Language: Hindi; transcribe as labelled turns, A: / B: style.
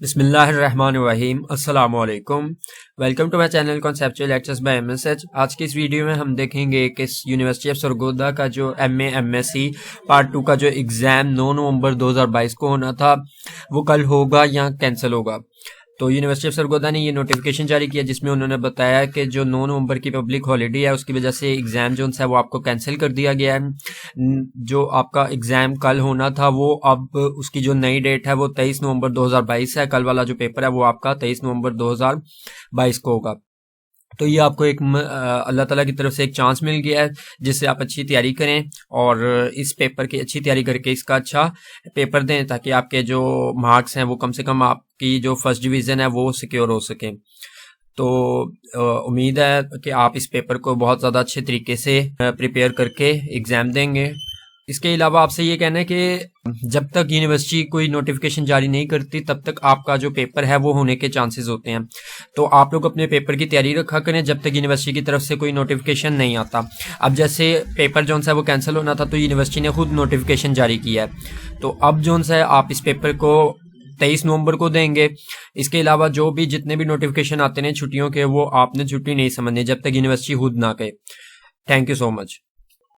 A: बिस्मिल्लाहिर्रहमानिर्रहीम अस्सलाम वालेकुम। Welcome to my channel conceptual lectures by MSH. आज की इस वीडियो में हम देखेंगे कि यूनिवर्सिटी ऑफ सरगोदा का जो एमए एमएससी पार्ट 2 का जो एग्ज़ाम 9 नवंबर 2022 को होना था वो कल होगा या कैंसिल होगा। तो यूनिवर्सिटी ऑफ सरगोदा ने ये नोटिफिकेशन जारी किया जिसमें उन्होंने बताया कि जो 9 नवंबर की पब्लिक हॉलीडे है उसकी वजह से एग्ज़ाम जो है वो आपको कैंसिल कर दिया गया है। जो आपका एग्ज़ाम कल होना था वो अब उसकी जो नई डेट है वो 23 नवंबर 2022 है। कल वाला जो पेपर है वो आपका 23 नवंबर 2022 को होगा। तो ये आपको एक अल्लाह ताला की तरफ से एक चांस मिल गया है जिससे आप अच्छी तैयारी करें और इस पेपर की अच्छी तैयारी करके इसका अच्छा पेपर दें ताकि आपके जो मार्क्स हैं वो कम से कम आपकी जो फर्स्ट डिवीज़न है वो सिक्योर हो सके। तो उम्मीद है कि आप इस पेपर को बहुत ज़्यादा अच्छे तरीके से प्रिपेयर करके एग्ज़ाम देंगे। इसके अलावा आपसे ये कहना है कि जब तक यूनिवर्सिटी कोई नोटिफिकेशन जारी नहीं करती तब तक आपका जो पेपर है वो होने के चांसेस होते हैं। तो आप लोग अपने पेपर की तैयारी रखा करें जब तक यूनिवर्सिटी की तरफ से कोई नोटिफिकेशन नहीं आता। अब जैसे पेपर जोन सा वो कैंसिल होना था तो यूनिवर्सिटी ने खुद नोटिफिकेशन जारी किया है। तो अब जोन सा आप इस पेपर को 23 नवंबर को देंगे। इसके अलावा जो भी जितने भी नोटिफिकेशन आते हैं छुट्टियों के वो आपने छुट्टी नहीं समझनी जब तक यूनिवर्सिटी खुद ना कहे। Thank you so much.